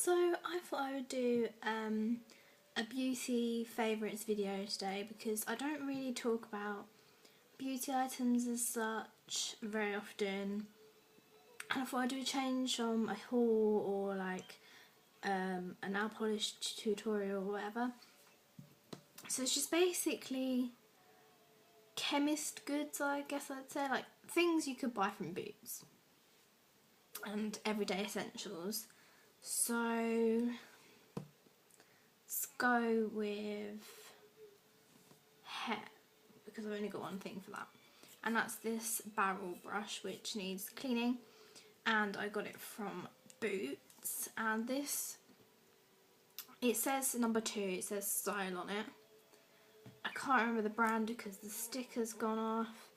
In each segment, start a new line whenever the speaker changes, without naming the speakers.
So I thought I would do a beauty favourites video today because I don't really talk about beauty items as such very often, and I thought I'd do a change from a haul or like a nail polish tutorial or whatever. So it's just basically chemist goods, I guess I'd say, like things you could buy from Boots and everyday essentials. So let's go with hair because I've only got one thing for that, and that's this barrel brush which needs cleaning, and I got it from Boots, and this, it says number 2, it says Style on it. I can't remember the brand because the sticker's gone off,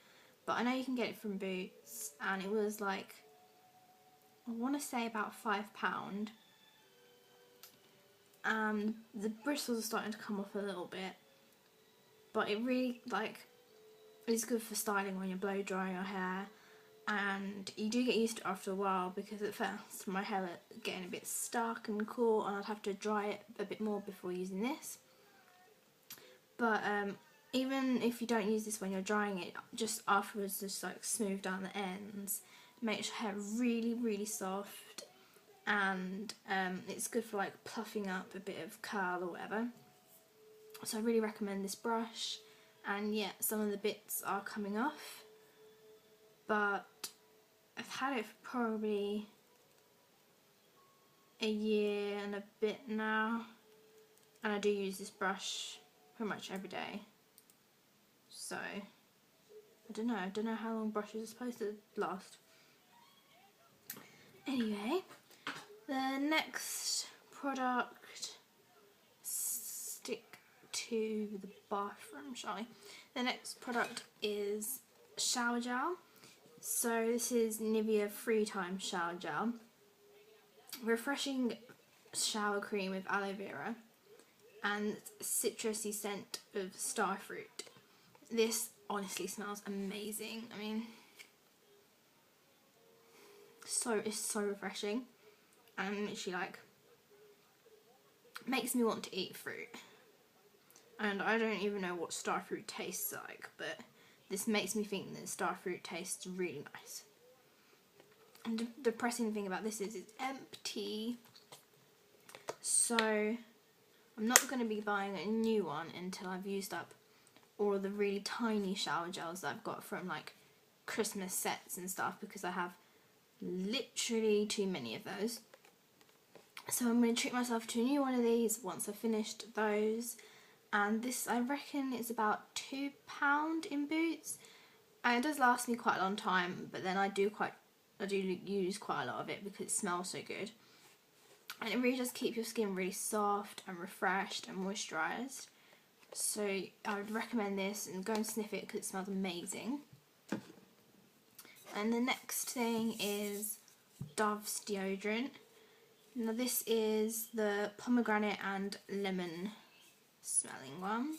but I know you can get it from Boots, and it was like, I want to say about £5. The bristles are starting to come off a little bit, but it really is good for styling when you're blow drying your hair, and you do get used to it after a while because at first my hair was getting a bit stuck and caught and I'd have to dry it a bit more before using this. But even if you don't use this when you're drying it, just afterwards just like smooth down the ends, makes your hair really soft, and it's good for like pluffing up a bit of curl or whatever. So I really recommend this brush, and yeah, some of the bits are coming off, but I've had it for probably a year and a bit now, and I do use this brush pretty much every day. So I don't know how long brushes are supposed to last. Anyway, the next product, stick to the bathroom, shall we? The next product is shower gel. So this is Nivea Free Time Shower Gel. Refreshing shower cream with aloe vera and citrusy scent of starfruit. This honestly smells amazing. I mean, it's so refreshing, and literally like makes me want to eat fruit. And I don't even know what starfruit tastes like, but this makes me think that starfruit tastes really nice. And the depressing thing about this is it's empty, so I'm not going to be buying a new one until I've used up all of the really tiny shower gels that I've got from like Christmas sets and stuff, because I have literally too many of those. So I'm going to treat myself to a new one of these once I've finished those. And this, I reckon, is about £2 in Boots, and it does last me quite a long time, but then I do use quite a lot of it because it smells so good, and it really does keep your skin really soft and refreshed and moisturised. So I would recommend this, and go and sniff it because it smells amazing. And the next thing is Dove's deodorant. Now this is the pomegranate and lemon smelling one.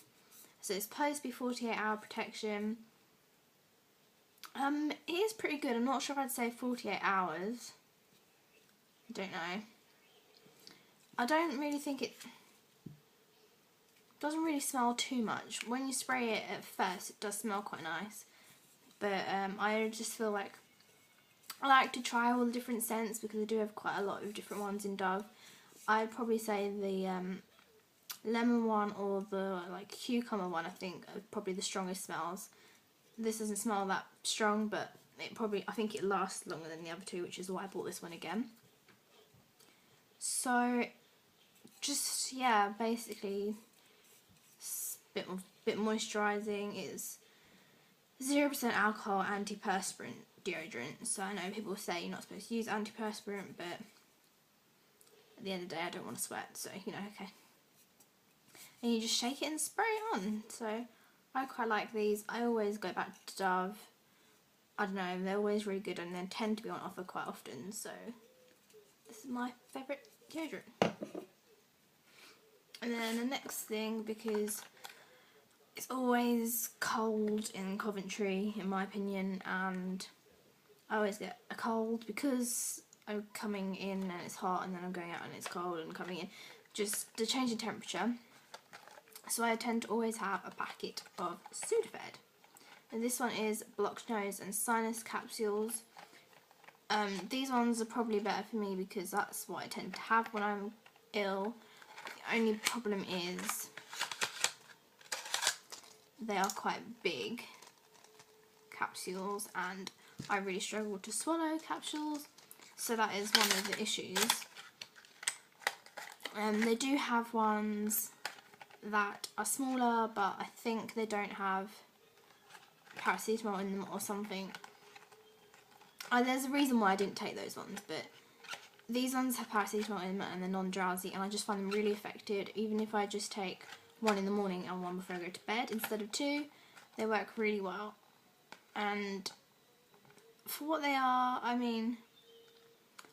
So it's supposed to be 48-hour protection. It is pretty good. I'm not sure if I'd say 48 hours. I don't know. I don't really think it doesn't really smell too much. When you spray it at first, it does smell quite nice. But I just feel like I like to try all the different scents because I do have quite a lot of different ones in Dove. I'd probably say the lemon one or the like cucumber one, I think, are probably the strongest smells. This doesn't smell that strong, but I think it lasts longer than the other two, which is why I bought this one again. So just, yeah, basically bit moisturising. It's 0% alcohol, antiperspirant deodorant. So I know people say you're not supposed to use antiperspirant, but at the end of the day I don't want to sweat, so you know, okay. And you just shake it and spray it on. So I quite like these. I always go back to Dove. I don't know, they're always really good, and they tend to be on offer quite often, so this is my favourite deodorant. And then the next thing, because it's always cold in Coventry in my opinion, and I always get a cold because I'm coming in and it's hot, and then I'm going out and it's cold, and coming in, just the change in temperature. So I tend to always have a packet of Sudafed. And this one is blocked nose and sinus capsules. These ones are probably better for me because that's what I tend to have when I'm ill. The only problem is they are quite big capsules and I really struggle to swallow capsules, so that is one of the issues. They do have ones that are smaller, but I think they don't have paracetamol in them or something. There's a reason why I didn't take those ones, but these ones have paracetamol in them and they're non-drowsy, and I just find them really effective. Even if I just take one in the morning and one before I go to bed instead of two, they work really well. And for what they are, I mean,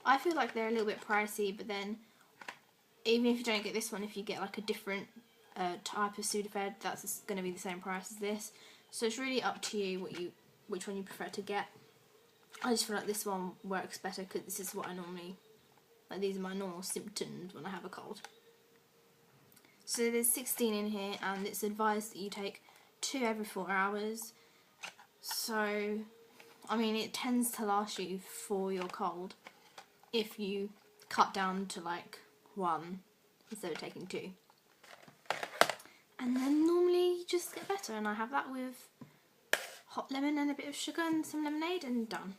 I feel like they're a little bit pricey, but then even if you don't get this one, if you get like a different type of Sudafed, that's going to be the same price as this. So it's really up to you which one you prefer to get. I just feel like this one works better because this is what I normally, like, these are my normal symptoms when I have a cold. So there's 16 in here, and it's advised that you take 2 every 4 hours. So, I mean, it tends to last you for your cold if you cut down to like 1 instead of taking 2. And then normally you just get better, and I have that with hot lemon and a bit of sugar and some lemonade, and done.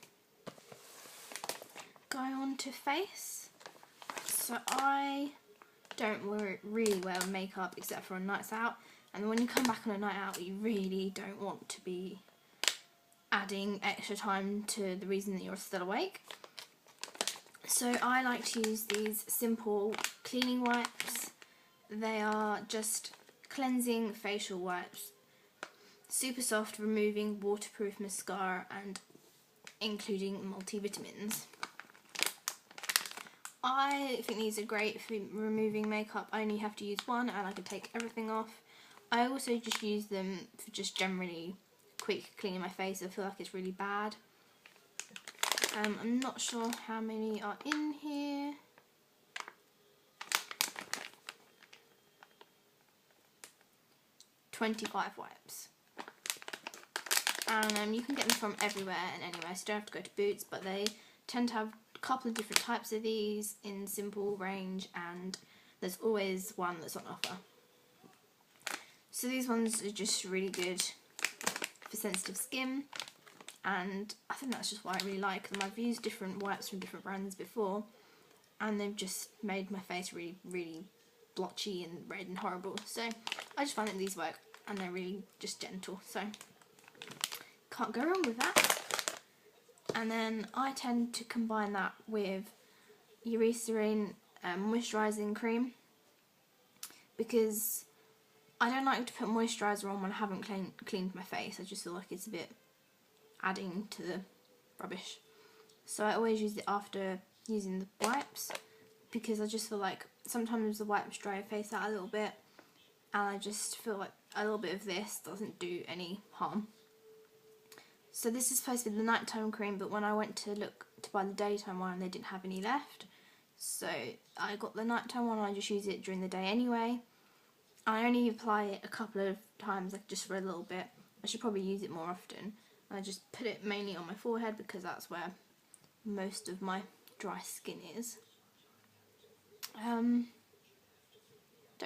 Going on to face. So I don't really wear makeup except for on nights out, and when you come back on a night out you really don't want to be adding extra time to the reason that you're still awake. So I like to use these simple cleaning wipes. They are just cleansing facial wipes, super soft, removing waterproof mascara and including multivitamins. I think these are great for removing makeup. I only have to use one and I can take everything off. I also just use them for just generally quick cleaning my face. I feel like it's really bad. I'm not sure how many are in here. $25 wipes. And you can get them from everywhere and anywhere, so you don't have to go to Boots, but they tend to have a couple of different types of these in simple range, and there's always one that's on offer. So these ones are just really good for sensitive skin, and I think that's just why I really like them. I've used different wipes from different brands before, and they've just made my face really, really blotchy and red and horrible. So I just find that these work, and they're really just gentle, so can't go wrong with that. And then I tend to combine that with euriecn moisturising cream, because I don't like to put moisturiser on when I haven't cleaned my face. I just feel like it's a bit adding to the rubbish. So I always use it after using the wipes, because I just feel like sometimes the wipes dry your face out a little bit, and I just feel like a little bit of this doesn't do any harm. So this is supposed to be the nighttime cream, but when I went to look to buy the daytime one, they didn't have any left. So I got the nighttime one, and I just use it during the day anyway. I only apply it a couple of times, like just for a little bit. I should probably use it more often. I just put it mainly on my forehead because that's where most of my dry skin is. Don't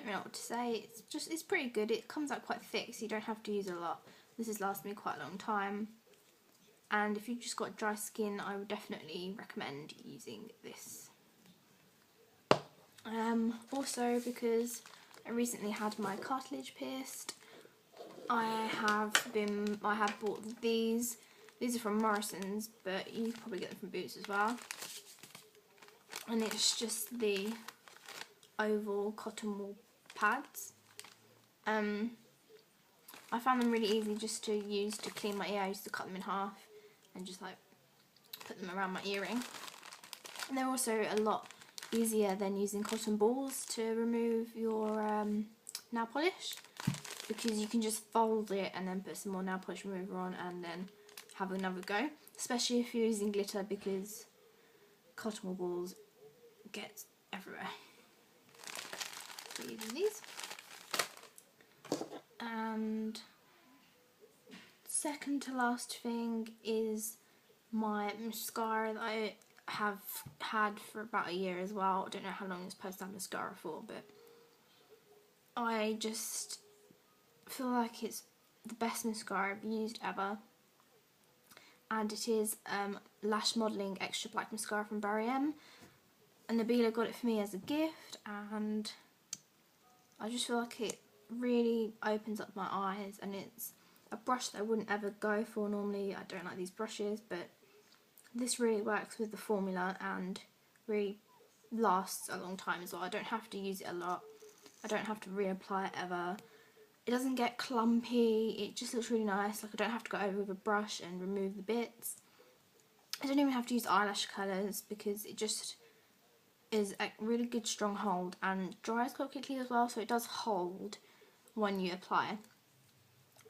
know what to say. It's pretty good. It comes out quite thick, so you don't have to use a lot. This has lasted me quite a long time. And if you've just got dry skin, I would definitely recommend using this. Also, because I recently had my cartilage pierced, I have bought these. These are from Morrison's, but you can probably get them from Boots as well. And it's just the oval cotton wool pads. I found them really easy just to use to clean my ear. I used to cut them in half and just like put them around my earring. And they're also a lot easier than using cotton balls to remove your nail polish, because you can just fold it and then put some more nail polish remover on and then have another go, especially if you're using glitter, because cotton wool balls get everywhere. So using these. And second to last thing is my mascara that I have had for about a year as well. I don't know how long this supposed to have mascara for, but I just feel like it's the best mascara I've used ever. And it is Lash Modelling Extra Black Mascara from euriecn. And Nabila got it for me as a gift, and I just feel like it really opens up my eyes, and it's a brush that I wouldn't ever go for normally. I don't like these brushes, but this really works with the formula and really lasts a long time as well. I don't have to use it a lot. I don't have to reapply it ever. It doesn't get clumpy. It just looks really nice. Like, I don't have to go over with a brush and remove the bits. I don't even have to use eyelash colours because it just is a really good strong hold and dries quite quickly as well, so it does hold when you apply.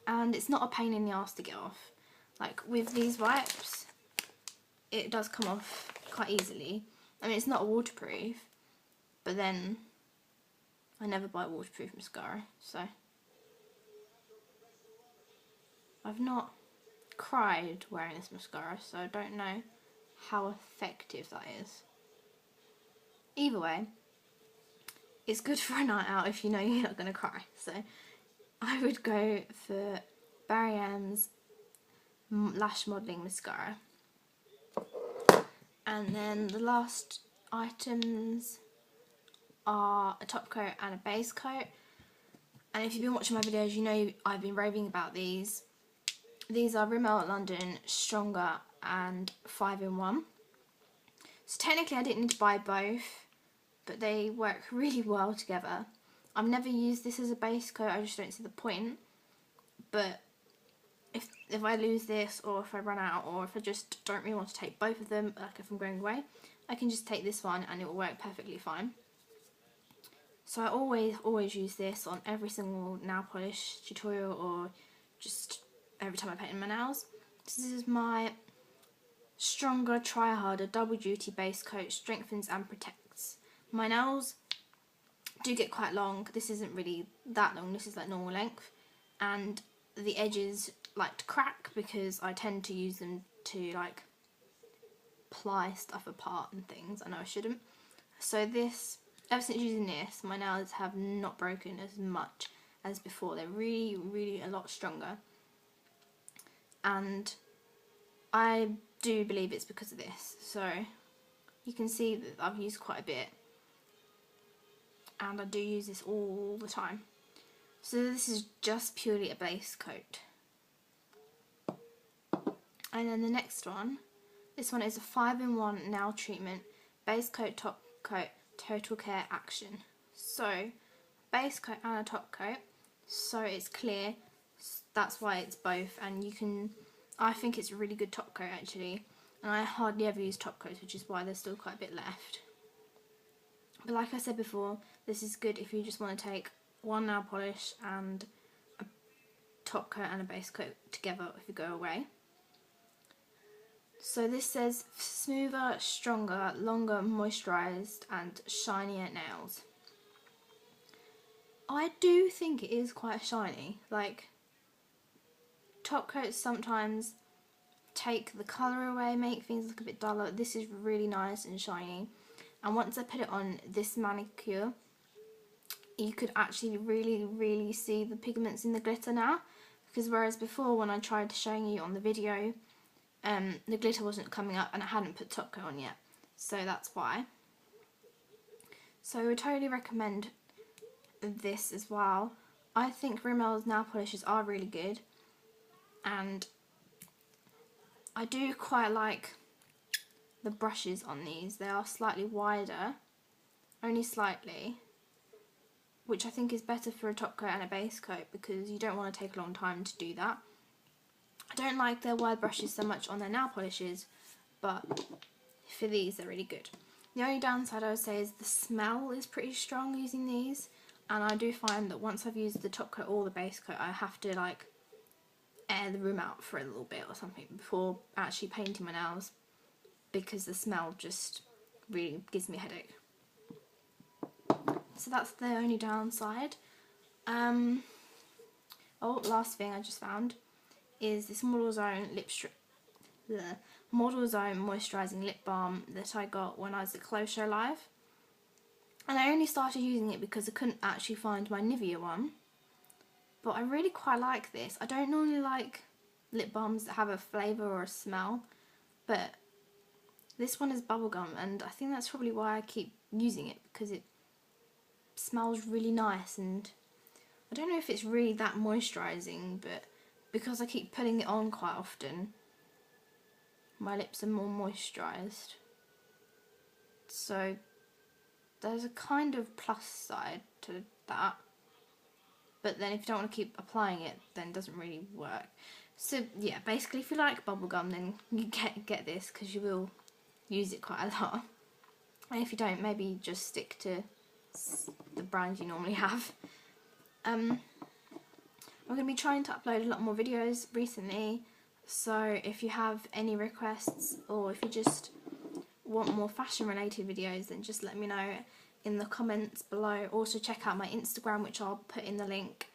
And it's not a pain in the ass to get off. Like with these wipes, it does come off quite easily. I mean, it's not waterproof, but then I never buy waterproof mascara, so I've not cried wearing this mascara, so I don't know how effective that is. Either way, it's good for a night out if you know you're not going to cry. So I would go for euriecn's Lash Modelling Mascara. And then the last items are a top coat and a base coat. And if you've been watching my videos, you know I've been raving about these. These are Rimmel London Stronger and 5-in-1. So technically I didn't need to buy both, but they work really well together. I've never used this as a base coat, I just don't see the point. But if I lose this, or if I run out, or if I just don't really want to take both of them, like if I'm going away, I can just take this one and it will work perfectly fine. So I always use this on every single nail polish tutorial, or just every time I paint my nails. This is my Stronger Try Harder Double Duty Base Coat, strengthens and protects. My nails do get quite long. This isn't really that long, this is like normal length, and the edges like to crack because I tend to use them to like ply stuff apart and things. I know I shouldn't. So this, ever since using this, my nails have not broken as much as before. They're really a lot stronger, and I do believe it's because of this. So you can see that I've used quite a bit, and I do use this all the time. So this is just purely a base coat. And then the next one, this one is a 5-in-1 nail treatment, base coat, top coat, total care action. So base coat and a top coat, so it's clear, that's why it's both. And you can, I think it's a really good top coat actually, and I hardly ever use top coats, which is why there's still quite a bit left. But like I said before, this is good if you just want to take one nail polish and a top coat and a base coat together if you go away. So this says smoother, stronger, longer moisturised and shinier nails. I do think it is quite shiny. Like, top coats sometimes take the colour away, make things look a bit duller. This is really nice and shiny. And once I put it on this manicure, you could actually really see the pigments in the glitter now. Because whereas before, when I tried showing you on the video, the glitter wasn't coming up and I hadn't put top coat on yet. So that's why. So I would totally recommend this as well. I think Rimmel's nail polishes are really good, and I do quite like the brushes on these. They are slightly wider, only slightly, which I think is better for a top coat and a base coat because you don't want to take a long time to do that. I don't like their wide brushes so much on their nail polishes, but for these they're really good. The only downside I would say is the smell is pretty strong using these, and I do find that once I've used the top coat or the base coat, I have to like air the room out for a little bit or something before actually painting my nails, because the smell just really gives me a headache. So that's the only downside. Oh, last thing I just found is this Model Zone Model Zone moisturising lip balm that I got when I was at Clothes Show Live. And I only started using it because I couldn't actually find my Nivea one. But I really quite like this. I don't normally like lip balms that have a flavour or a smell, but this one is bubblegum, and I think that's probably why I keep using it, because it smells really nice, and I don't know if it's really that moisturising, but because I keep putting it on quite often, my lips are more moisturised. So there's a kind of plus side to that, but then if you don't want to keep applying it, then it doesn't really work. So yeah, basically if you like bubblegum, then you get this, because you will use it quite a lot. And if you don't, maybe just stick to the brand you normally have. I'm going to be trying to upload a lot more videos recently, so if you have any requests, or if you just want more fashion related videos, then just let me know in the comments below. Also check out my Instagram, which I'll put in the link,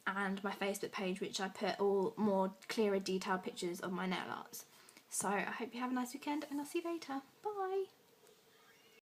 and my Facebook page, which I put all more clearer detailed pictures of my nail arts. So I hope you have a nice weekend, and I'll see you later. Bye!